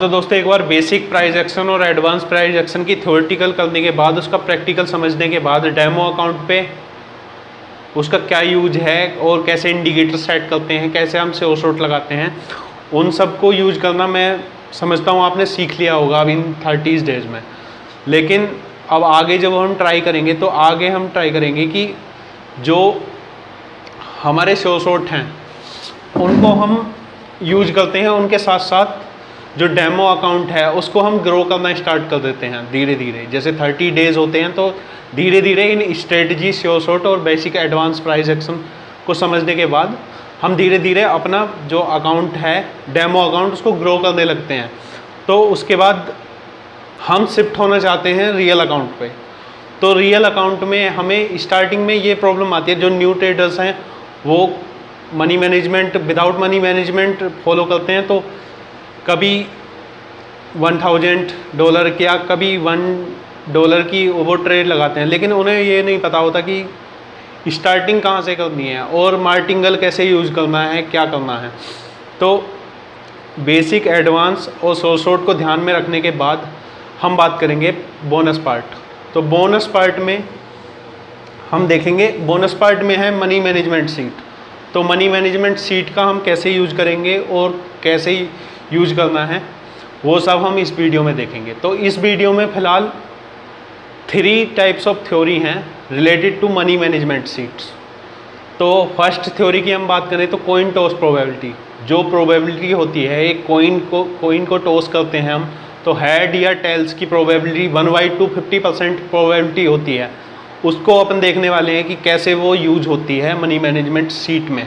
तो दोस्तों एक बार बेसिक प्राइस एक्शन और एडवांस प्राइस एक्शन की थ्योरेटिकल करने के बाद उसका प्रैक्टिकल समझने के बाद डेमो अकाउंट पे उसका क्या यूज है और कैसे इंडिकेटर सेट करते हैं, कैसे हम सेव शॉट लगाते हैं, उन सब को यूज करना मैं समझता हूँ आपने सीख लिया होगा अब इन 30 डेज में। लेकिन अब आगे जब हम ट्राई करेंगे तो आगे हम ट्राई करेंगे कि जो हमारे सेव शॉट हैं उनको हम यूज करते हैं, उनके साथ साथ जो डेमो अकाउंट है उसको हम ग्रो करना स्टार्ट कर देते हैं धीरे धीरे। जैसे 30 डेज होते हैं तो धीरे धीरे इन स्ट्रेटजी, सेव शॉट और बेसिक एडवांस प्राइस एक्शन को समझने के बाद हम धीरे धीरे अपना जो अकाउंट है डेमो अकाउंट उसको ग्रो करने लगते हैं। तो उसके बाद हम शिफ्ट होना चाहते हैं रियल अकाउंट पे। तो रियल अकाउंट में हमें स्टार्टिंग में ये प्रॉब्लम आती है, जो न्यू ट्रेडर्स हैं वो money management without money management follow करते हैं, तो कभी $1000 या कभी $1 की ओवर ट्रेड लगाते हैं, लेकिन उन्हें ये नहीं पता होता कि स्टार्टिंग कहाँ से करनी है और मार्टिंगल कैसे यूज़ करना है, क्या करना है। तो बेसिक, एडवांस और सेव शॉट को ध्यान में रखने के बाद हम बात करेंगे बोनस पार्ट। तो बोनस पार्ट में हम देखेंगे, बोनस पार्ट में है मनी मैनेजमेंट सीट। तो मनी मैनेजमेंट सीट का हम कैसे यूज करेंगे और कैसे यूज करना है वो सब हम इस वीडियो में देखेंगे। तो इस वीडियो में फ़िलहाल 3 टाइप्स ऑफ थ्योरी हैं related to money management seats. तो फर्स्ट थ्योरी की हम बात करें तो कॉइन टॉस प्रोबेबिलिटी। जो प्रोबेबिलिटी होती है एक कॉइन को टॉस करते हैं हम, तो हेड या टेल्स की प्रोबेबिलिटी 1/2 50% प्रोबेबिलिटी होती है। उसको अपन देखने वाले हैं कि कैसे वो यूज होती है मनी मैनेजमेंट सीट में।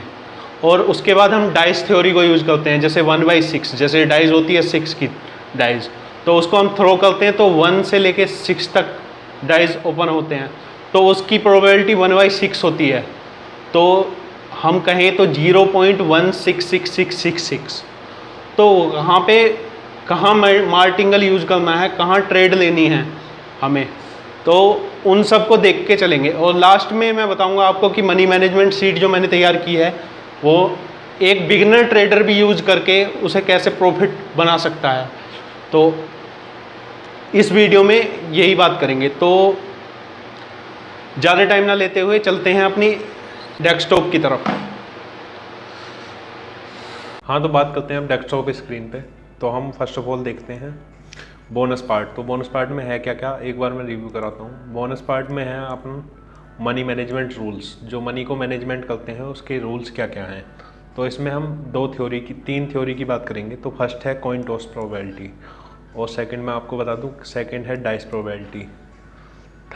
और उसके बाद हम डाइस थ्योरी को यूज़ करते हैं, जैसे 1/6, जैसे डाइस होती है 6 की डाइस, तो उसको हम थ्रो करते हैं तो 1 से लेके 6 तक डाइस ओपन होते हैं, तो उसकी प्रोबेबिलिटी 1/6 होती है। तो हम कहें तो 0.166666। तो वहाँ पे कहाँ मार्टिंगल यूज़ करना है, कहाँ ट्रेड लेनी है हमें, तो उन सब को देख के चलेंगे। और लास्ट में मैं बताऊंगा आपको कि मनी मैनेजमेंट सीट जो मैंने तैयार की है वो एक बिगिनर ट्रेडर भी यूज करके उसे कैसे प्रॉफिट बना सकता है। तो इस वीडियो में यही बात करेंगे। तो ज़्यादा टाइम ना लेते हुए चलते हैं अपनी डेस्कटॉप की तरफ। हाँ, तो बात करते हैं अब डेस्कटॉप स्क्रीन पे। तो हम फर्स्ट ऑफ ऑल देखते हैं बोनस पार्ट। तो बोनस पार्ट में है क्या क्या, एक बार मैं रिव्यू कराता हूँ। बोनस पार्ट में है अपन मनी मैनेजमेंट रूल्स, जो मनी को मैनेजमेंट करते हैं उसके रूल्स क्या क्या हैं। तो इसमें हम 3 थ्योरी की बात करेंगे। तो फर्स्ट है कॉइन टॉस प्रोबेबिलिटी, और सेकंड मैं आपको बता दूं सेकंड है डाइस प्रोबेबिलिटी,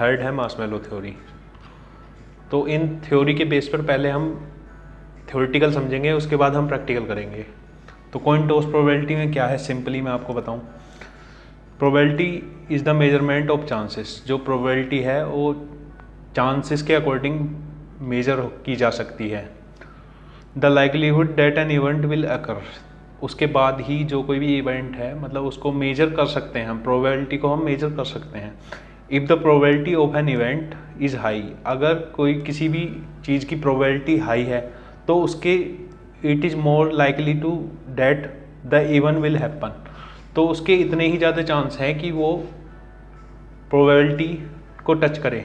थर्ड है मार्शमैलो थ्योरी। तो इन थ्योरी के बेस पर पहले हम थ्योरेटिकल समझेंगे, उसके बाद हम प्रैक्टिकल करेंगे। तो कॉइन टॉस प्रोबेबिलिटी में क्या है, सिंपली मैं आपको बताऊँ, probability is the measurement of chances. जो प्रोबेबिलिटी है वो चांसेस के अकॉर्डिंग मेजर की जा सकती है। The likelihood that an event will occur, उसके बाद ही जो कोई भी इवेंट है मतलब उसको मेजर कर सकते हैं हम, प्रोबेबिलिटी को हम मेजर कर सकते हैं। If the probability of an event is high, अगर कोई किसी भी चीज़ की प्रोबेबिलिटी हाई है तो उसके it is more likely to that the event will happen, तो उसके इतने ही ज़्यादा चांस हैं कि वो प्रोबेबिलिटी को टच करे।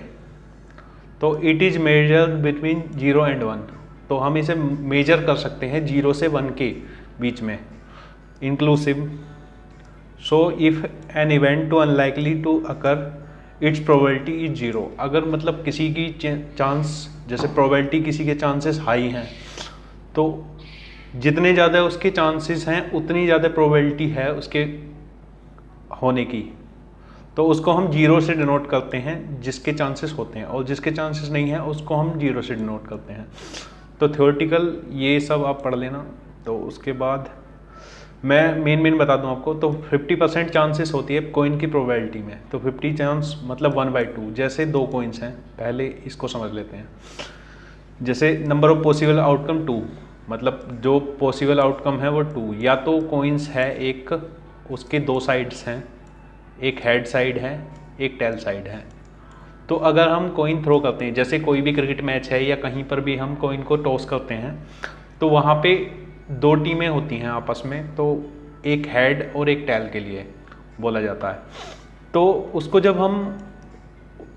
तो it is measure between 0 and 1, तो हम इसे मेजर कर सकते हैं 0 से 1 के बीच में, inclusive. So if an event to unlikely to occur its probability is 0, अगर मतलब किसी की चांस, जैसे प्रोबेबिलिटी किसी के चांसेस हाई हैं तो जितने ज़्यादा उसके चांसेस हैं उतनी ज़्यादा प्रोबेबिलिटी है उसके होने की, तो उसको हम 0 से डिनोट करते हैं जिसके चांसेस होते हैं, और जिसके चांसेस नहीं हैं उसको हम 0 से डिनोट करते हैं। तो थ्योरेटिकल ये सब आप पढ़ लेना। तो उसके बाद मैं मेन बता दूं आपको, तो 50% चांसेस होती है कॉइन की प्रोबेबिलिटी में। तो 50 चांस मतलब 1/2। जैसे 2 कॉइन्स हैं, पहले इसको समझ लेते हैं। जैसे नंबर ऑफ पॉसिबल आउटकम 2, मतलब जो पॉसिबल आउटकम है वो 2, या तो कॉइन्स है एक, उसके 2 साइड्स हैं, एक हेड साइड है एक टेल साइड है। तो अगर हम कॉइन थ्रो करते हैं, जैसे कोई भी क्रिकेट मैच है या कहीं पर भी हम कॉइन को टॉस करते हैं, तो वहाँ पे 2 टीमें होती हैं आपस में। तो एक हेड और एक टेल के लिए बोला जाता है। तो उसको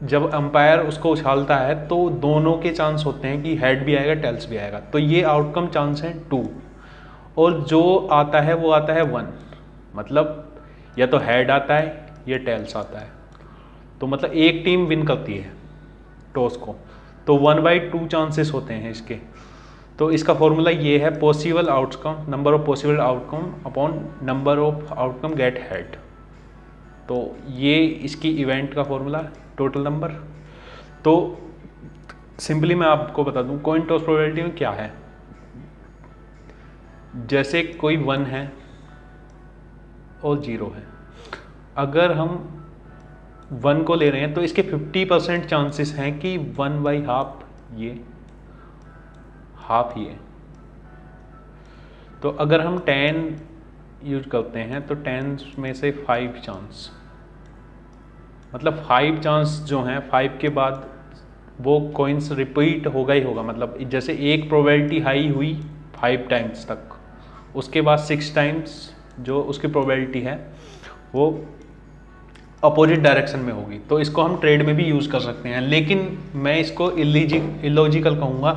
जब अंपायर उसको उछालता है तो दोनों के चांस होते हैं कि हेड भी आएगा टेल्स भी आएगा, तो ये आउटकम चांस है 2, और जो आता है वो आता है 1, मतलब या तो हेड आता है या टेल्स आता है। तो मतलब एक टीम विन करती है टॉस को, तो 1/2 चांसेस होते हैं इसके। तो इसका फॉर्मूला ये है possible outcome, number of possible outcome upon number of outcome get head. तो ये इसकी इवेंट का फॉर्मूला, टोटल नंबर। तो सिंपली मैं आपको बता दूं कॉइन टॉस प्रोबेबिलिटी में क्या है। जैसे कोई 1 है और 0 है, अगर हम 1 को ले रहे हैं तो इसके 50% चांसेस हैं कि 1/2 ये, हाफ ये। तो अगर हम 10 यूज करते हैं तो 10 में से 5 चांस, मतलब 5 चांस जो हैं 5 के बाद वो कॉइन्स रिपीट होगा ही होगा। मतलब जैसे एक प्रोबेबिलिटी हाई हुई 5 टाइम्स तक, उसके बाद 6 टाइम्स जो उसकी प्रोबेबिलिटी है वो अपोजिट डायरेक्शन में होगी। तो इसको हम ट्रेड में भी यूज़ कर सकते हैं, लेकिन मैं इसको इलॉजिकल कहूँगा,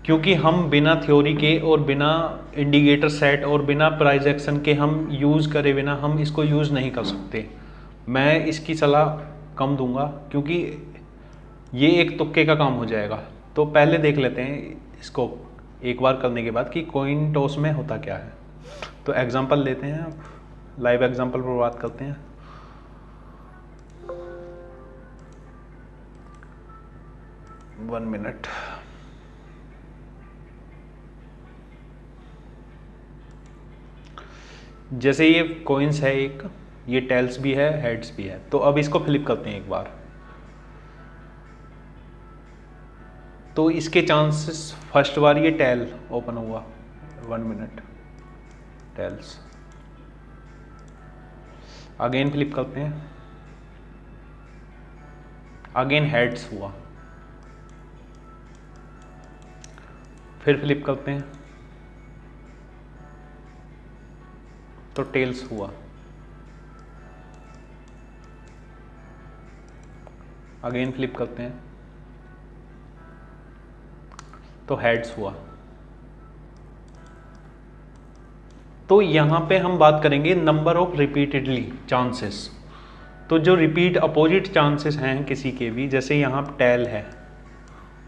क्योंकि हम बिना थ्योरी के और बिना इंडिकेटर सेट और बिना प्राइस एक्शन के हम यूज़ करे बिना हम इसको यूज़ नहीं कर सकते। मैं इसकी सलाह कम दूंगा क्योंकि ये एक तुक्के का काम हो जाएगा। तो पहले देख लेते हैं इसको एक बार करने के बाद कि कॉइन टॉस में होता क्या है। तो एग्जांपल लेते हैं, लाइव एग्जांपल पर बात करते हैं। One minute. जैसे ये कॉइन्स है एक, ये टेल्स भी है हेड्स भी है, तो अब इसको फ्लिप करते हैं एक बार। तो इसके चांसेस, फर्स्ट बार ये टेल ओपन हुआ, 1 मिनट, टेल्स। अगेन फ्लिप करते हैं, अगेन हेड्स हुआ, फिर फ्लिप करते हैं तो टेल्स हुआ, अगेन फ्लिप करते हैं तो हेड्स हुआ। तो यहां पे हम बात करेंगे नंबर ऑफ रिपीटेडली चांसेस। तो जो रिपीट अपोजिट चांसेस हैं किसी के भी, जैसे यहाँ टेल है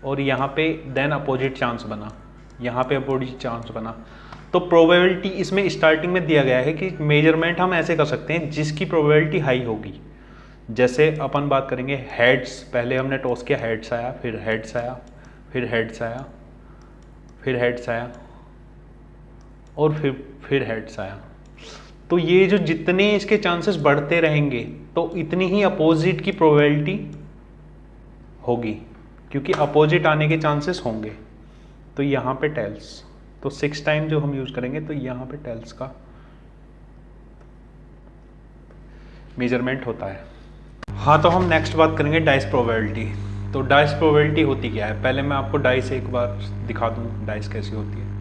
और यहाँ पे देन अपोजिट चांस बना, यहाँ पे अपोजिट चांस बना, तो प्रोबेबिलिटी इसमें स्टार्टिंग में दिया गया है कि मेजरमेंट हम ऐसे कर सकते हैं जिसकी प्रोबेबिलिटी हाई होगी। जैसे अपन बात करेंगे हेड्स, पहले हमने टॉस किया, हेड्स आया, फिर हेड्स आया, फिर हेड्स आया, फिर हेड्स आया और फिर हेड्स आया। तो ये जो जितने इसके चांसेस बढ़ते रहेंगे तो इतनी ही अपोजिट की प्रोबेबिलिटी होगी, क्योंकि अपोजिट आने के चांसेस होंगे। तो यहाँ पे टेल्स, तो 6 टाइम जो हम यूज करेंगे तो यहाँ पे टेल्स का मेजरमेंट होता है। हाँ, तो हम नेक्स्ट बात करेंगे डाइस प्रोबेबिलिटी। तो डाइस प्रोबेबिलिटी होती क्या है, पहले मैं आपको डाइस एक बार दिखा दूँ डाइस कैसी होती है।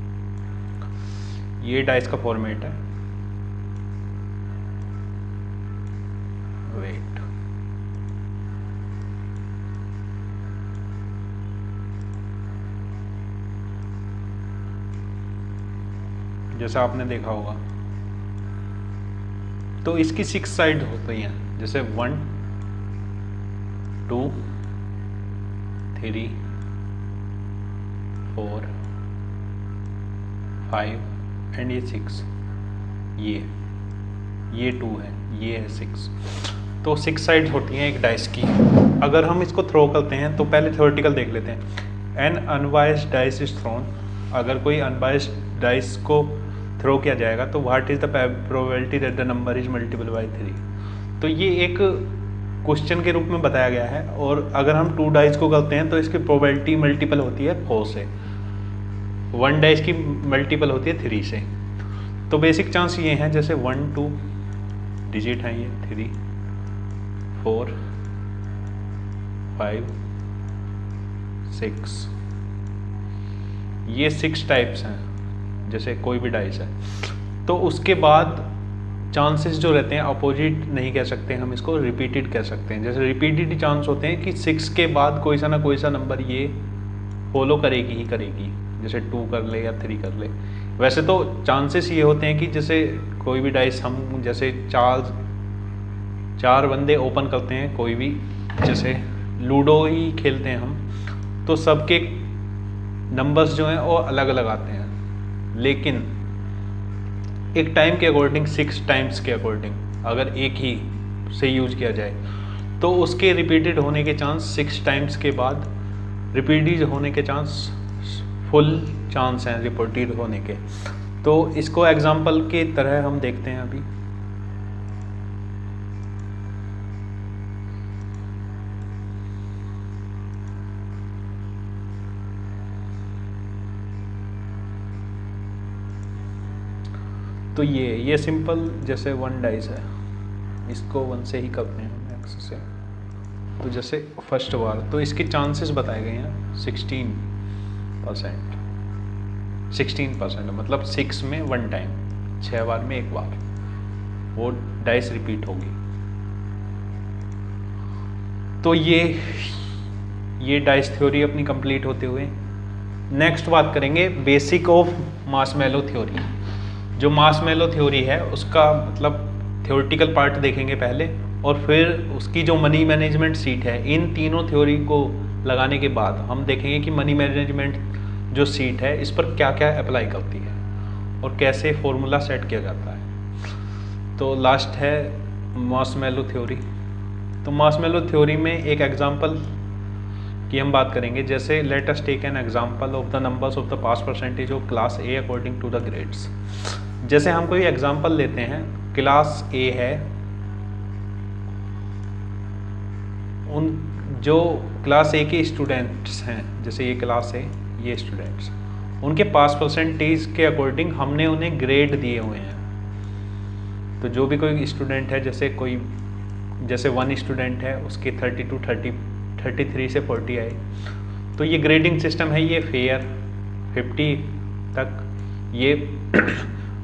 ये डाइस का फॉर्मेट है, वेट, जैसा आपने देखा होगा। तो इसकी 6 साइड होती हैं, जैसे 1 2 3 4 5 एंड ये 6, ये 2 है, ये है 6। तो 6 साइड्स होती हैं एक डाइस की। अगर हम इसको थ्रो करते हैं तो पहले थ्योरेटिकल देख लेते हैं। N unbiased dice is throne, अगर कोई अनबायस्ड डाइस को थ्रो किया जाएगा तो what is the probability that the number is multiple bye 3। तो ये एक क्वेश्चन के रूप में बताया गया है, और अगर हम 2 डाइस को करते हैं तो इसकी प्रोबेबिलिटी मल्टीपल होती है 4 से, 1 डाइस की मल्टीपल होती है 3 से। तो बेसिक चांस ये हैं, जैसे 1 2 डिजिट हैं, ये 3 4 5 6, ये 6 टाइप्स हैं, जैसे कोई भी डाइस है। तो उसके बाद चांसेस जो रहते हैं अपोजिट नहीं कह सकते, हम इसको रिपीटेड कह सकते हैं। जैसे रिपीटेड चांस होते हैं कि 6 के बाद कोई सा ना कोई सा नंबर ये फॉलो करेगी ही करेगी, जैसे 2 कर ले या 3 कर ले। वैसे तो चांसेस ये होते हैं कि जैसे कोई भी डाइस हम जैसे चार बंदे ओपन करते हैं, कोई भी जैसे लूडो ही खेलते हैं हम, तो सबके नंबर्स जो हैं वो अलग अलग आते हैं, लेकिन एक टाइम के अकॉर्डिंग 6 टाइम्स के अकॉर्डिंग अगर एक ही से यूज किया जाए तो उसके रिपीटेड होने के चांस 6 टाइम्स के बाद रिपीटेड होने के चांस फुल चांस हैं रिपीटेड होने के। तो इसको एग्जांपल के तरह हम देखते हैं अभी। तो ये सिंपल जैसे 1 डाइस है, इसको 1 से ही करते हैं हम एक्स से। तो जैसे फर्स्ट बार तो इसके चांसेस बताए गए हैं 16%, मतलब 6 में 1 टाइम, 6 बार में 1 बार वो डाइस रिपीट होगी। तो ये डाइस थ्योरी अपनी कंप्लीट होते हुए नेक्स्ट बात करेंगे बेसिक ऑफ मार्शमैलो थ्योरी। जो मार्शमैलो थ्योरी है उसका मतलब थ्योरेटिकल पार्ट देखेंगे पहले, और फिर उसकी जो मनी मैनेजमेंट सीट है, इन तीनों थ्योरी को लगाने के बाद हम देखेंगे कि मनी मैनेजमेंट जो सीट है इस पर क्या क्या अप्लाई करती है और कैसे फॉर्मूला सेट किया जाता है। तो लास्ट है मार्शमैलो थ्योरी। तो मार्शमैलो थ्योरी में एक एग्जांपल की हम बात करेंगे। जैसे let us take an example of the numbers of the pass percentage of class A according to the grades. जैसे हम कोई एग्जांपल लेते हैं, क्लास ए है, उन जो क्लास ए के स्टूडेंट्स हैं, जैसे ये क्लास है, ये स्टूडेंट्स, उनके पास परसेंटेज के अकॉर्डिंग हमने उन्हें ग्रेड दिए हुए हैं। तो जो भी कोई स्टूडेंट है, जैसे 1 स्टूडेंट है, उसके 33 से 40 आए, तो ये ग्रेडिंग सिस्टम है, ये फेयर 50 तक, ये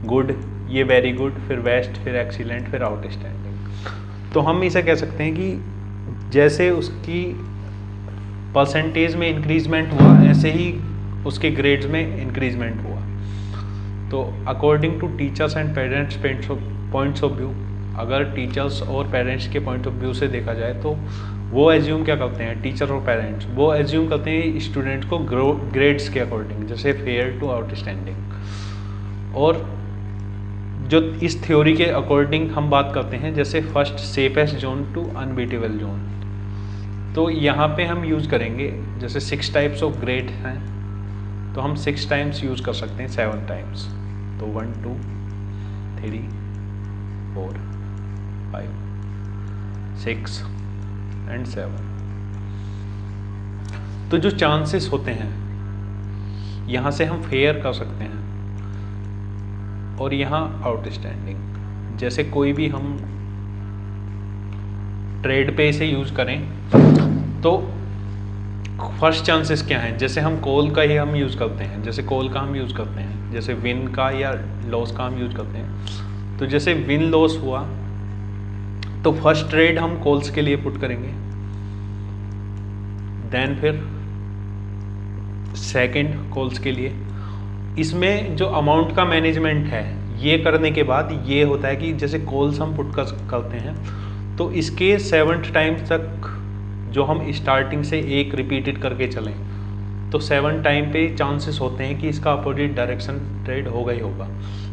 गुड, ये वेरी गुड, फिर बेस्ट, फिर एक्सीलेंट, फिर आउटस्टैंडिंग। तो हम इसे कह सकते हैं कि जैसे उसकी परसेंटेज में इंक्रीजमेंट हुआ ऐसे ही उसके ग्रेड्स में इंक्रीजमेंट हुआ। तो according to teachers and parents points of view, अगर टीचर्स और पेरेंट्स के पॉइंट ऑफ व्यू से देखा जाए तो वो एज्यूम क्या करते हैं, टीचर और पेरेंट्स वो एज्यूम करते हैं स्टूडेंट्स को ग्रेड्स के अकॉर्डिंग, जैसे फेयर टू आउटस्टैंडिंग। और जो इस थ्योरी के अकॉर्डिंग हम बात करते हैं, जैसे first safest zone to unbeatable zone. तो यहाँ पे हम यूज़ करेंगे, जैसे 6 टाइप्स ऑफ ग्रेड हैं, तो हम 6 टाइम्स यूज़ कर सकते हैं 7 टाइम्स। तो 1 2 3 4 5 6 एंड 7। तो जो चांसेस होते हैं यहाँ से हम फेयर कर सकते हैं, और यहाँ आउटस्टैंडिंग। जैसे कोई भी हम ट्रेड पे इसे यूज़ करें तो फर्स्ट चांसेस क्या हैं, जैसे हम कॉल का ही हम यूज़ करते हैं, जैसे कॉल का हम यूज़ करते हैं, जैसे विन का या लॉस का हम यूज़ करते हैं। तो जैसे विन लॉस हुआ तो फर्स्ट ट्रेड हम कॉल्स के लिए पुट करेंगे, देन फिर सेकंड कॉल्स के लिए। इसमें जो अमाउंट का मैनेजमेंट है ये करने के बाद ये होता है कि जैसे कॉल्स हम पुट करते हैं तो इसके 7 टाइम्स तक जो हम स्टार्टिंग से एक रिपीटेड करके चलें तो 7 टाइम पे चांसेस होते हैं कि इसका अपोजिट डायरेक्शन ट्रेड होगा ही होगा।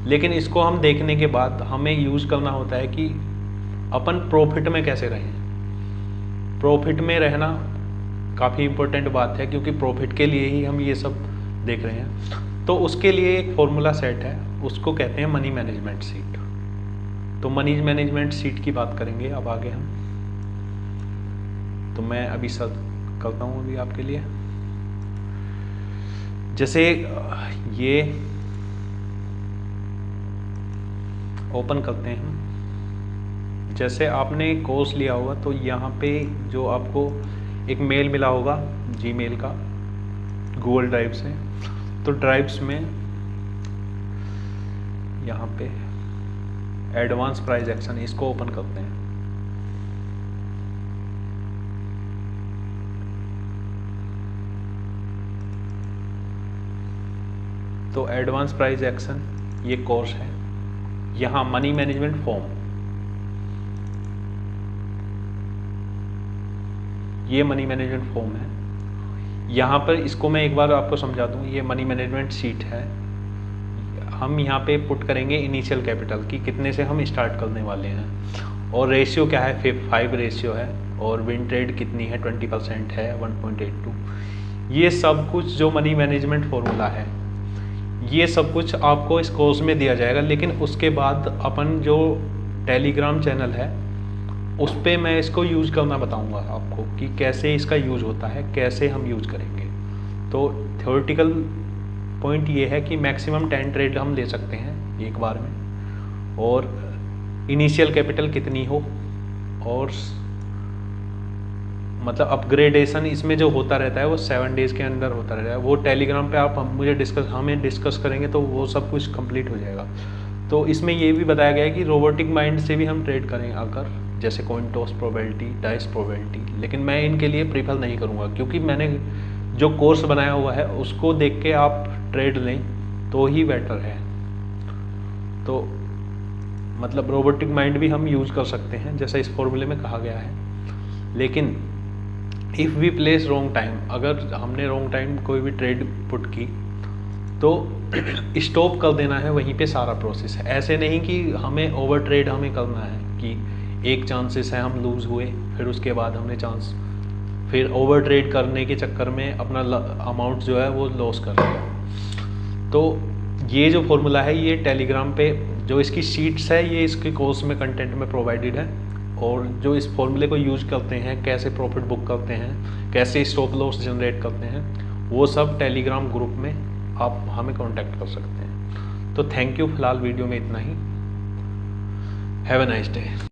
लेकिन इसको हम देखने के बाद हमें यूज़ करना होता है कि अपन प्रॉफिट में कैसे रहें। प्रॉफिट में रहना काफ़ी इम्पोर्टेंट बात है, क्योंकि प्रॉफिट के लिए ही हम ये सब देख रहे हैं। तो उसके लिए एक फॉर्मूला सेट है, उसको कहते हैं मनी मैनेजमेंट सीट। तो मनी मैनेजमेंट सीट की बात करेंगे अब आगे हम। तो मैं अभी सब करता हूँ अभी आपके लिए। जैसे ये ओपन करते हैं हम, जैसे आपने कोर्स लिया होगा तो यहाँ पे जो आपको एक मेल मिला होगा जीमेल का गूगल ड्राइव से, तो ड्राइव्स में यहाँ पे एडवांस प्राइस एक्शन, इसको ओपन करते हैं। तो एडवांस प्राइस एक्शन ये कोर्स है। यहाँ मनी मैनेजमेंट फॉर्म, ये मनी मैनेजमेंट फॉर्म है। यहाँ पर इसको मैं एक बार आपको समझा दूँ, ये मनी मैनेजमेंट शीट है। हम यहाँ पे पुट करेंगे इनिशियल कैपिटल कि कितने से हम स्टार्ट करने वाले हैं, और रेशियो क्या है, 5 रेशियो है, और विन ट्रेड कितनी है, 20% है, 1.82। ये सब कुछ जो मनी मैनेजमेंट फॉर्मूला है, ये सब कुछ आपको इस कोर्स में दिया जाएगा। लेकिन उसके बाद अपन जो टेलीग्राम चैनल है उस पर मैं इसको यूज़ करना बताऊंगा आपको कि कैसे इसका यूज़ होता है, कैसे हम यूज़ करेंगे। तो थ्योरेटिकल पॉइंट ये है कि मैक्सिमम 10 ट्रेड हम ले सकते हैं एक बार में, और इनिशियल कैपिटल कितनी हो, और मतलब अपग्रेडेशन इसमें जो होता रहता है वो 7 डेज़ के अंदर होता रहता है। वो टेलीग्राम पे आप हमें डिस्कस करेंगे तो वो सब कुछ कंप्लीट हो जाएगा। तो इसमें ये भी बताया गया है कि रोबोटिक माइंड से भी हम ट्रेड करें अगर, जैसे coin toss probability, dice probability, लेकिन मैं इनके लिए प्रीफर नहीं करूँगा क्योंकि मैंने जो कोर्स बनाया हुआ है उसको देख के आप ट्रेड लें तो ही बेटर है। तो मतलब रोबोटिक माइंड भी हम यूज़ कर सकते हैं जैसा इस फॉर्मूले में कहा गया है। लेकिन if we place wrong time, अगर हमने रॉन्ग टाइम कोई भी ट्रेड पुट की तो स्टॉप कर देना है वहीं पे सारा प्रोसेस है। ऐसे नहीं कि हमें ओवर ट्रेड हमें करना है कि एक चांसेस है हम लूज़ हुए, फिर उसके बाद हमने चांस, फिर ओवर ट्रेड करने के चक्कर में अपना अमाउंट जो है वो लॉस कर लिया। तो ये जो फॉर्मूला है ये टेलीग्राम पे जो इसकी शीट्स है ये इसके कोर्स में कंटेंट में प्रोवाइडेड है, और जो इस फॉर्मूले को यूज करते हैं, कैसे प्रॉफिट बुक करते हैं, कैसे स्टॉप लॉस जनरेट करते हैं, वो सब टेलीग्राम ग्रुप में आप हमें कांटेक्ट कर सकते हैं। तो थैंक यू, फिलहाल वीडियो में इतना ही। Have a nice day.